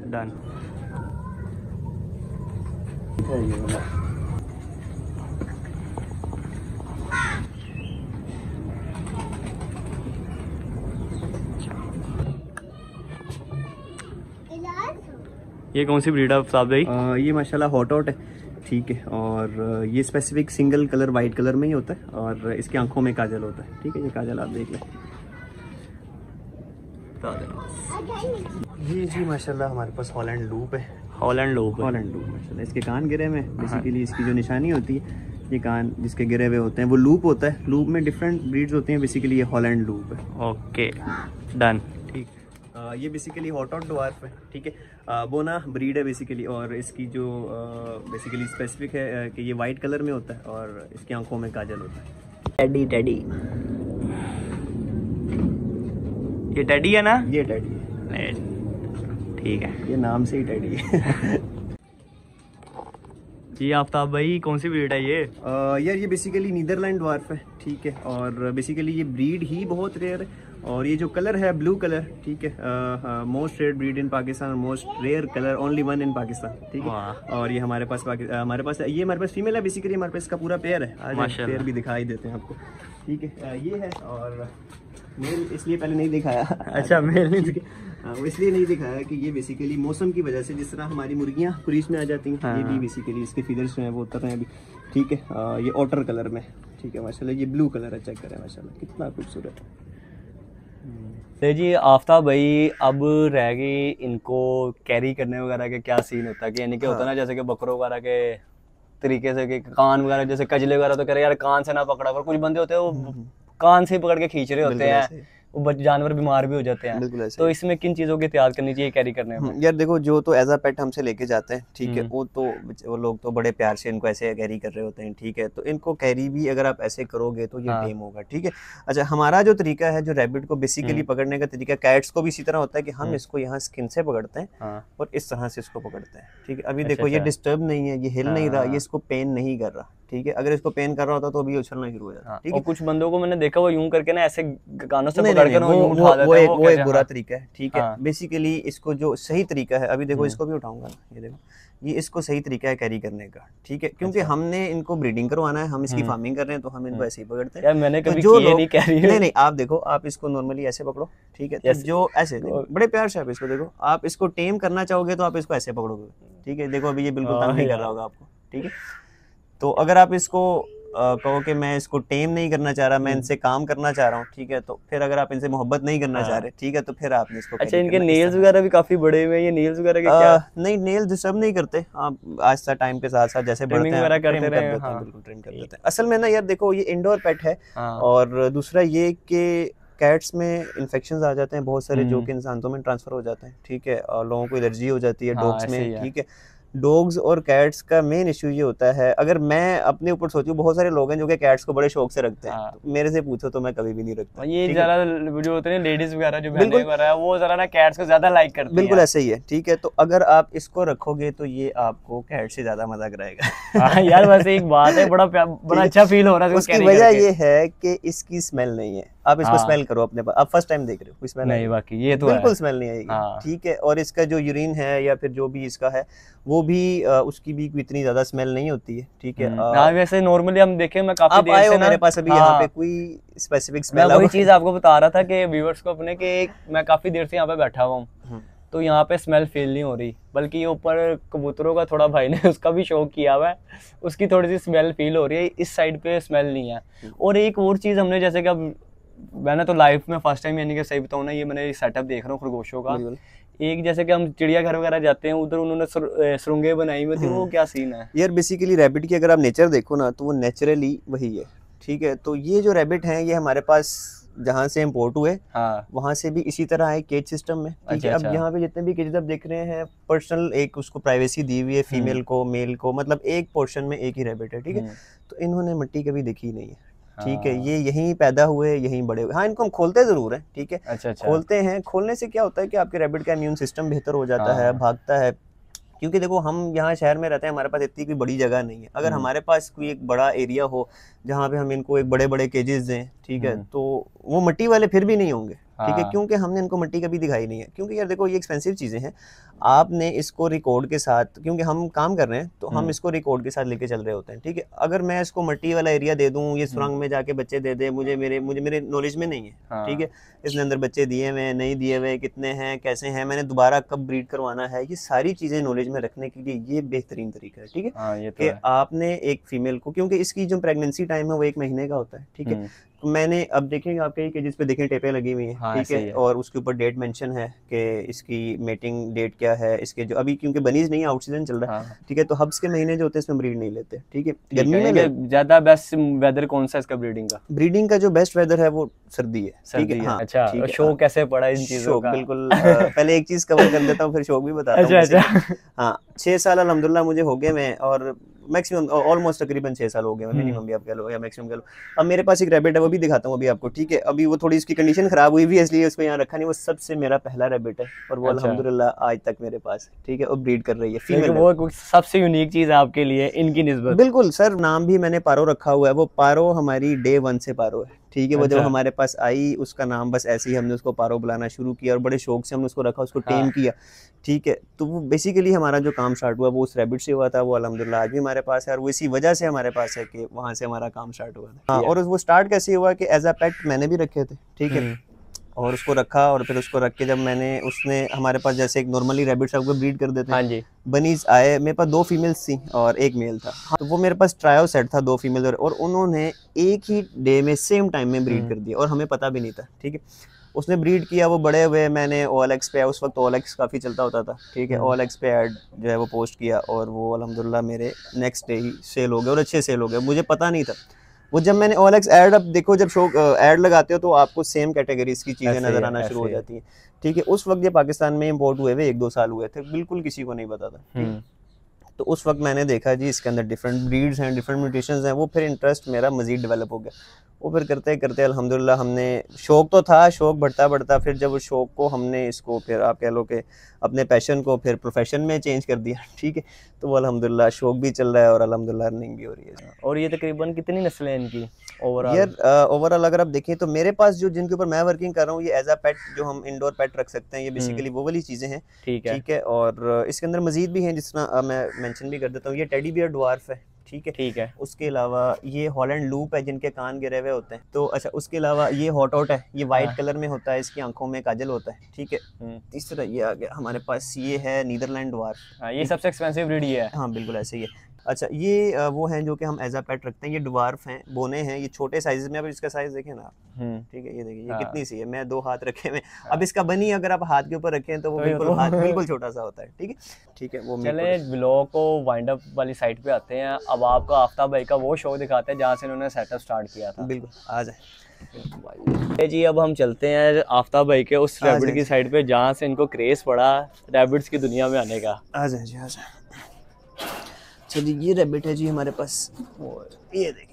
Done. ये कौन सी breed है आफ्ताब भाई? ये माशाल्लाह हॉट है, ठीक है। और ये specific single colour white colour में ही होता है और इसकी आंखों में काजल होता है, ठीक है। ये काजल आप देख लें। जी माशाल्लाह हमारे पास हॉलैंड लूप है। हॉलैंड लूप माशाल्लाह। इसके कान गिरे हुए हैं, बेसिकली इसकी जो निशानी होती है, ये कान जिसके गिरे हुए होते हैं वो लूप होता है। लूप में डिफरेंट ब्रीड्स होती हैं, बेसिकली ये हॉलैंड लूप है। Okay done. ठीक। ये बेसिकली हॉट ड्वार्फ है, ठीक है। बोना ब्रीड है बेसिकली, और इसकी जो बेसिकली स्पेसिफिक है कि ये वाइट कलर में होता है और इसकी आंखों में काजल होता है। टेडी टेडी, ये टेडी है ना? ये टेडी है, ठीक है, ये नाम से ही टेडी है। जी आफ्ताब भाई कौन सी ब्रीड है ये? यार ये बेसिकली नीदरलैंड ड्वार्फ है, ठीक है। और बेसिकली ये ब्रीड ही बहुत रेयर है। और ये जो कलर है ब्लू कलर, ठीक है, most rare breed in Pakistan, most rare colour, only one in Pakistan, ठीक है। और ये हमारे पास ये हमारे पास फीमेल है, बेसिकली हमारे पास इसका पूरा पेयर है। आज पेयर भी दिखाई देते हैं आपको, ठीक है। ये है, और मेल इसलिए पहले नहीं दिखाया। अच्छा, मेल नहीं वो इसलिए नहीं दिखाया कि ये बेसिकली मौसम की वजह से, जिस तरह हमारी मुर्गियाँ क्रीज में आ जाती हैं, ये भी बेसिकली इसके फीदर्स जो हैं वो उतर रहे हैं अभी, ठीक है। ये ऑटर कलर में, ठीक है माशाल्लाह। ये ब्लू कलर है, चेक करें माशाल्लाह कितना खूबसूरत है। तो जी आफ्ताब भाई अब रह गई इनको कैरी करने वगैरह के क्या सीन होता है कि यानी कि होता है ना, जैसे कि बकरों वगैरह के तरीके से कि कान वगैरह, जैसे कजले वगैरह तो कह रहे यार कान से ना पकड़ा, पर कुछ बंदे होते हैं वो कान से पकड़ के खींच रहे होते हैं, वो जानवर बीमार भी हो जाते हैं। तो इसमें किन चीज़ों की एहतियात करनी चाहिए कैरी करने में? यार देखो, जो तो एज अ पेट हमसे लेके जाते हैं, ठीक है, वो लोग तो बड़े प्यार से इनको ऐसे कैरी कर रहे होते हैं, ठीक है। तो इनको कैरी भी अगर आप ऐसे करोगे तो ये टेम होगा, ठीक है। अच्छा, हमारा जो तरीका है, जो रैबिट को बेसिकली पकड़ने का तरीका, कैट्स को भी इसी तरह होता है कि हम इसको यहाँ स्किन से पकड़ते हैं और इस तरह से इसको पकड़ते हैं, ठीक है। अभी देखो ये डिस्टर्ब नहीं है, ये हिल नहीं रहा, ये इसको पेन नहीं कर रहा, ठीक है। अगर इसको पेन कर रहा होता तो अभी उछलना शुरू हो जाता, ठीक है। कुछ बंदों को मैंने देखा वो यूं करके ना ऐसे कानों से पकड़ के वो एक बुरा तरीका है, ठीक है। बेसिकली इसको जो सही तरीका है, अभी देखो इसको भी उठाऊंगा ना, ये देखो, ये इसको सही तरीका है कैरी करने का, ठीक है। क्योंकि हमने इनको ब्रीडिंग करवाना है, हम इसकी फार्मिंग कर रहे हैं, तो हम इनको ऐसे ही पकड़ते हैं। यार मैंने कभी किए नहीं कैरी। नहीं, आप देखो, आप इसको नॉर्मली ऐसे पकड़ो, ठीक है। तो जो ऐसे बड़े प्यार से आप इसको देखो, आप इसको टेम करना चाहोगे तो आप इसको ऐसे पकड़ोगे, ठीक है। देखो अभी ये बिल्कुल तंग नहीं कर रहा होगा आपको, ठीक है। तो अगर आप इसको कहो कि मैं इसको टेम नहीं करना चाह रहा, मैं इनसे काम करना चाह रहा हूँ, ठीक है। तो फिर अगर आप इनसे मोहब्बत नहीं करना चाह रहे, ठीक है, तो फिर आपने इसको। अच्छा, इनके नेल्स वगैरह भी काफी बड़े हुए हैं, ये नेल्स वगैरह के क्या? नहीं, नेल्स डिस्टर्ब नहीं करते आप, आज टाइम के साथ साथ जैसे बढ़ते हैं करते रहे, बिल्कुल ट्रिम कर देते हैं। असल में ना यार देखो, ये इंडोर पेट है, और दूसरा ये कि कैट्स में इन्फेक्शंस आ जाते हैं बहुत सारे, जो कि इंसानों में ट्रांसफर हो जाते हैं, ठीक है। और लोगों को एलर्जी हो जाती है डॉग्स में, ठीक है। डॉग्स और कैट्स का मेन इशू ये होता है, अगर मैं अपने ऊपर सोचूं, बहुत सारे लोग हैं जो कि कैट्स को बड़े शौक से रखते हैं, तो मेरे से पूछो तो मैं कभी भी नहीं रखता। ये जरा जो होते हैं लेडीज वगैरह जो बहनें वगैरह है, वो जरा ना कैट्स को ज्यादा लाइक करती हैं। बिल्कुल ऐसे ही है, ठीक है। तो अगर आप इसको रखोगे तो ये आपको कैट से ज्यादा मजा कराएगा। हाँ यार, वैसे एक बात है, बड़ा अच्छा फील हो रहा है। उसकी वजह ये है कि इसकी स्मेल नहीं है। आप इसको स्मेल करो अपने पास, आप फर्स्ट टाइम देख रहे हो, स्मेल नहीं, बाकी ये तो बिल्कुल स्मेल नहीं आएगी, ठीक है। और इसका जो यूरिन है या फिर जो भी इसका है, वो भी उसकी भी इतनी ज्यादा स्मेल नहीं होती है, ठीक है। वैसे नॉर्मली हम देखें, मैं काफी देर से मेरे पास अभी यहाँ पे कोई स्पेसिफिक स्मेल, मैं वही चीज आपको बता रहा था कि व्यूअर्स को अपने के, मैं काफी देर से यहाँ पे बैठा हुआ हूँ, तो यहाँ पे स्मेल फील नहीं हो रही, बल्कि ये ऊपर कबूतरों का थोड़ा भाई ने उसका भी शौक किया हुआ है, उसकी थोड़ी सी स्मेल फील हो रही है, इस साइड पे स्मेल नहीं है। और एक और चीज हमने, जैसे कि अब मैंने तो लाइफ में फर्स्ट टाइम, यानी कि सही बताऊँ ना, ये मैंने सेटअप देख रहा हूँ खरगोशों का, एक जैसे कि हम चिड़ियाघर वगैरह जाते हैं, उधर उन्होंने सुरंगें बनाई हुई थी, वो क्या सीन है? यार बेसिकली रैबिट की अगर आप नेचर देखो ना तो वो नेचुरली वही है, ठीक है। तो ये जो रैबिट हैं ये हमारे पास जहाँ से इम्पोर्ट हुए हाँ। वहाँ से भी इसी तरह है, केज सिस्टम में, ठीक अच्छा, है। अच्छा। अब यहाँ पे जितने भी केजेस आप देख रहे हैं, पर्सनल एक उसको प्राइवेसी दी हुई है, फीमेल को मेल को, मतलब एक पोर्शन में एक ही रैबिट है, ठीक है। तो इन्होंने मिट्टी कभी देखी नहीं है, ठीक है। ये यहीं पैदा हुए, यहीं बड़े हुए। हाँ, इनको हम खोलते ज़रूर हैं, ठीक है। अच्छा, अच्छा। खोलते हैं, खोलने से क्या होता है कि आपके रैबिट का इम्यून सिस्टम बेहतर हो जाता है, भागता है। क्योंकि देखो हम यहाँ शहर में रहते हैं, हमारे पास इतनी कोई बड़ी जगह नहीं है। अगर हमारे पास कोई एक बड़ा एरिया हो जहाँ पे हम इनको एक बड़े बड़े केजेस दें, ठीक है, तो वो मिट्टी वाले फिर भी नहीं होंगे, ठीक है। क्योंकि हमने इनको मिट्टी कभी दिखाई नहीं है, क्योंकि यार देखो ये एक्सपेंसिव चीज़ें हैं। आपने इसको रिकॉर्ड के साथ, क्योंकि हम काम कर रहे हैं तो हम इसको रिकॉर्ड के साथ लेके चल रहे होते हैं, ठीक है। अगर मैं इसको मिट्टी वाला एरिया दे दूँ, ये सुरंग में जाके बच्चे दे दे, मुझे मेरे नॉलेज में नहीं है, ठीक है। इसने अंदर बच्चे दिए हुए नहीं दिए हुए, कितने हैं, कैसे हैं, मैंने दोबारा कब ब्रीड करवाना है, ये सारी चीज़ें नॉलेज में रखने के लिए ये बेहतरीन तरीका है, ठीक है। कि आपने एक फीमेल को, क्योंकि इसकी जो प्रेगनेंसी टाइम है वो 1 महीने का होता है, ठीक है। मैंने अब देखेंगे आपके केजेस पे देखें टेपें लगी हुई हैं, ठीक है। और उसके ऊपर डेट मेंशन है कि इसकी मेटिंग डेट क्या है, इसके जो अभी क्योंकि बनीज नहीं आउट सीजन चल रहा है, ठीक है। तो हब्स के महीने जो होते हैं इसमें ब्रीड नहीं लेते, ठीक है। गर्मी में ज्यादा बेस्ट वेदर कौन सा इसका ब्रीडिंग का? ब्रीडिंग का जो बेस्ट वेदर है वो सर्दी है, ठीक है। हाँ, अच्छा, शौक कैसे पड़ा इन चीजों का? बिल्कुल। पहले एक चीज कवर कर देता हूँ, फिर शौक भी बताता हूँ। अच्छा। हाँ, 6 साल अल्हम्दुलिल्लाह मुझे हो गए मैं, और मैक्सिमम ऑलमोस्ट तकरीबन 6 साल हो गए, मिनिमम भी आप कह लो या मैक्सिमम कह लो। अब मेरे पास एक रैबिट है, वो भी दिखाता हूँ अभी आपको, ठीक है। अभी वो थोड़ी इसकी कंडीशन खराब हुई भी है, इसलिए उसको यहाँ रखा नहीं। वो सबसे मेरा पहला रैबिट है और वो अल्हम्दुलिल्लाह आज तक मेरे पास है, ठीक है। और ब्रीड कर रही है, फीमेल। वो सबसे यूनिक चीज है आपके लिए इनकी निस्बत? बिल्कुल सर, नाम भी मैंने पारो रखा हुआ है। वो पारो हमारी डे 1 से पारो है, ठीक है। वो जब हमारे पास आई उसका नाम बस ऐसे ही हमने उसको पारो बुलाना शुरू किया और बड़े शौक से हमने उसको रखा, उसको टेम किया, ठीक है। तो वो बेसिकली हमारा जो काम स्टार्ट हुआ वो उस रैबिट से हुआ था। वो अल्हम्दुलिल्लाह आज भी हमारे पास है और वो इसी वजह से हमारे पास है कि वहाँ से हमारा काम स्टार्ट हुआ था। हाँ, और वो स्टार्ट कैसे हुआ कि एज अ पेट मैंने भी रखे थे, ठीक है। और उसको रखा और फिर उसको रख के जब मैंने, उसने हमारे पास जैसे एक नॉर्मली रैबिट शॉप को ब्रीड कर देते हैं, हाँ जी, बनीज आए। मेरे पास 2 फीमेल्स थी और 1 मेल था। तो वो मेरे पास ट्रायो सेट था, 2 फीमेल, और उन्होंने एक ही डे में सेम टाइम में ब्रीड कर दिया और हमें पता भी नहीं था, ठीक है। उसने ब्रीड किया, वो बड़े हुए। मैंने OLX पे, उस वक्त OLX काफ़ी चलता होता था, ठीक है। OLX पे ऐड जो है वो पोस्ट किया और वो अल्हम्दुलिल्लाह मेरे नेक्स्ट डे ही सेल हो गए और अच्छे सेल हो गए। मुझे पता नहीं था वो, जब मैंने OLX ऐड, अब देखो जब शो ऐड लगाते हो तो आपको सेम कैटेगरीज की चीज़ें नज़र आना शुरू हो जाती हैं, ठीक है। उस वक्त ये पाकिस्तान में इम्पोर्ट हुए हुए 1-2 साल हुए थे, बिल्कुल किसी को नहीं पता था, ठीक है। तो उस वक्त मैंने देखा जी इसके अंदर डिफरेंट ब्रीड्स हैं, डिफरेंट म्यूटेशंस हैं। वो फिर इंटरेस्ट मेरा मज़ीद डेवलप हो गया। वो फिर करते करते अल्हम्दुलिल्लाह हमने, शौक तो था, शौक बढ़ता बढ़ता फिर जब उस शौक को हमने इसको फिर आप कह लो कि अपने पैशन को फिर प्रोफेशन में चेंज कर दिया, ठीक है। तो वो अल्हम्दुलिल्लाह शौक भी चल रहा है और अल्हम्दुलिल्लाह अर्निंग भी हो रही है। और ये तकरीबन कितनी नस्लें हैं इनकी ओवरऑल? यार ओवरऑल अगर आप देखें तो मेरे पास जो जिनके ऊपर मैं वर्किंग कर रहा हूँ, ये एज अ पेट जो हम इंडोर पेट रख सकते हैं, ये बेसिकली वो वाली चीज़ें हैं, ठीक है। और इसके अंदर मजीद भी हैं, जिस तरह मैं मेंशन भी कर देता हूँ। ये टेडी बियर ड्वार्फ है, ठीक है। उसके अलावा ये हॉलैंड लूप है, जिनके कान गिरे हुए होते हैं। तो अच्छा, उसके अलावा ये हॉटआउट है, ये वाइट कलर में होता है, इसकी आंखों में काजल होता है, ठीक है। तीसरा ये आ गया हमारे पास, ये है नीदरलैंड ड्वार्फ। ये सबसे एक्सपेंसिव ब्रीड ये है? हाँ बिल्कुल ऐसे ही है। अच्छा, ये वो हैं जो कि हम एज अ पेट रखते हैं। ये ड्वार्फ हैं, बोने हैं, ये छोटे साइज में। अब इसका साइज देखें ना आप, ठीक है। ये देखिए ये कितनी सी है, मैं 2 हाथ रखे हुए। अब इसका बनी अगर आप हाथ के ऊपर रखें तो वो बिल्कुल हाथ बिल्कुल छोटा सा होता है, ठीक है। वो चले ब्लॉग को वाइंड अप वाली साइड पे आते हैं। अब आपको आफ्ताब भाई का वो शो दिखाते हैं जहाँ से उन्होंने सेटअप स्टार्ट किया था। बिल्कुल, आ जाए जी। अब हम चलते हैं आफ्ताब भाई के उस रैबिट की साइड पे जहाँ से इनको क्रेज पड़ा रैबिट्स की दुनिया में आने का। आ जाए जी, आ जाए। चलिए, ये रैबिट है जी हमारे पास, ये देखिए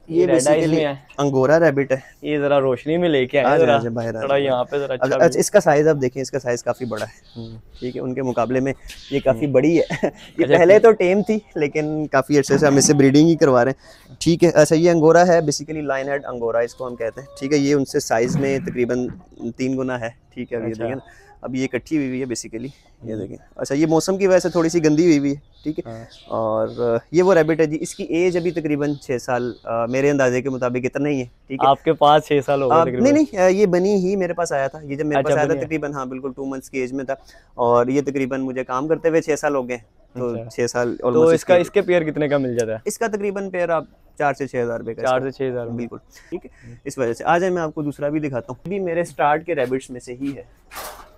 ये बेसिकली अंगोरा रैबिट है। ये जरा रोशनी में लेके आए जरा थोड़ा यहाँ पे जरा। अच्छा, इसका साइज आप देखें, इसका साइज काफी बड़ा है, ठीक है। उनके मुकाबले में ये काफी बड़ी है। ये पहले तो टेम थी लेकिन काफी अच्छे से हम इससे ब्रीडिंग ही करवा रहे हैं, ठीक है। अच्छा, ये अंगोरा है, बेसिकली लाइन हेड अंगोरा इसको हम कहते हैं, ठीक है। ये उनसे साइज में तकरीबन 3 गुना है, ठीक है। अब ये देखें ना, अब ये इकट्ठी हुई है बेसिकली, ये देखें। अच्छा, ये मौसम की वजह से थोड़ी सी गंदी हुई है, ठीक है। और ये वो रैबिट है जी, इसकी एज अभी तकरीबन 6 साल मेरे अंदाजे के मुताबिक इतना ही है, ठीक है। आपके पास 6 साल हो गए तकरीबन? नहीं, ये बनी ही मेरे पास आया था। ये जब मेरे पास आया था तकरीबन, हाँ बिल्कुल 2 मंथ्स की एज में था। और ये तकरीबन मुझे काम करते हुए 6 साल हो गए, तो 6 साल। तो इसके पेयर कितने का मिल जाता है? इसका तकरीबन पेयर आप 4 से 6 हज़ार रुपये का। 4 से 6 हज़ार, बिल्कुल, ठीक है। इस वजह से आ जाए, मैं आपको दूसरा भी दिखाता हूँ। भी मेरे स्टार्ट के रैबिट्स में से ही है,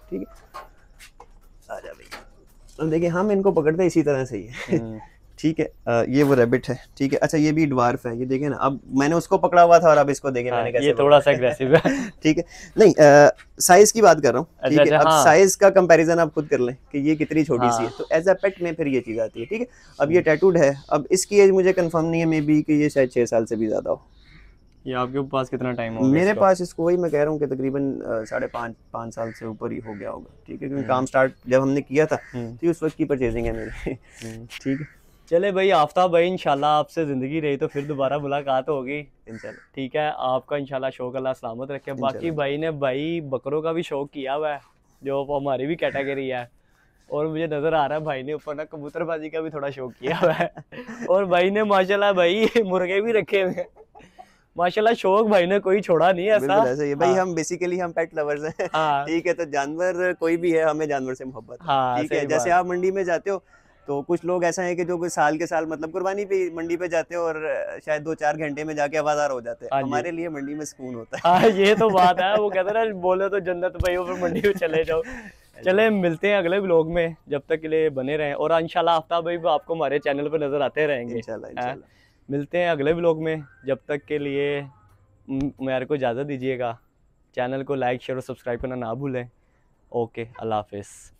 ठीक है। अब देखिए हम इनको पकड़ते हैं इसी तरह से ही है ठीक है। ये वो रैबिट है, ठीक है। अच्छा ये भी ड्वार्फ है, ये देखें ना, अब मैंने उसको पकड़ा हुआ था और अब इसको देखें मैंने कैसे ये थोड़ा सा एग्रेसिव है ठीक है। नहीं साइज की बात कर रहा हूँ, ठीक है। अब हाँ। साइज का कंपैरिजन आप खुद कर लें कि ये कितनी छोटी सी है, हाँ। तो एज अ पेट में फिर ये चीज़ आती है, ठीक है। अब ये टैटूड है, अब इसकी एज मुझे कंफर्म नहीं है, मे बी कि ये शायद 6 साल से भी ज़्यादा हो। ये आपके पास कितना टाइम हो गया मेरे इसको? पास इसको वही मैं कह रहा हूँ कि तकरीबन 5.5 साल से ऊपर ही हो गया होगा, ठीक है। क्योंकि काम स्टार्ट जब हमने किया था तो उस वक्त की परचेजिंग है मेरी ठीक है। चले भाई आफ्ताब भाई, इंशाल्लाह आपसे ज़िंदगी रही तो फिर दोबारा मुलाकात होगी इंशाल्लाह, ठीक है। आपका इंशाल्लाह शौक अल्लाह सलामत रखे। बाकी भाई ने भाई बकरों का भी शौक किया हुआ है जो हमारी भी कैटेगरी है, और मुझे नज़र आ रहा है भाई ने ऊपर ना कबूतरबाजी का भी थोड़ा शौक किया हुआ है और भाई ने माशाल्लाह भाई मुर्गे भी रखे हुए हैं माशाल्लाह। शौक भाई ने कोई छोड़ा नहीं ऐसा। बिल्कुल ऐसे ही है भाई। हम बेसिकली हम पेट लवर्स हैं ठीक है। तो जानवर कोई भी है, हमें जानवर से मोहब्बत है, ठीक है। जैसे आप मंडी में जाते हो तो कुछ लोग ऐसा है कि जो कोई साल के साल मतलब कुर्बानी पे मंडी पे जाते हो और शायद 2-4 घंटे में जाके आवाज़ार हो जाते हैं। हमारे लिए मंडी में सुकून होता है। हाँ ये तो बात है, वो कहते हैं ना बोले तो जन्नत भाई फिर मंडी में चले जाओ। चले मिलते हैं अगले व्लॉग में, जब तक के लिए बने रहें और इंशाल्लाह आफ्ताब भाई भी आपको हमारे चैनल पर नजर आते रहेंगे इंशाल्लाह। मिलते हैं अगले व्लॉग में, जब तक के लिए मेरे को इजाज़त दीजिएगा। चैनल को लाइक शेयर और सब्सक्राइब करना ना भूलें। ओके, अल्लाह हाफिज़।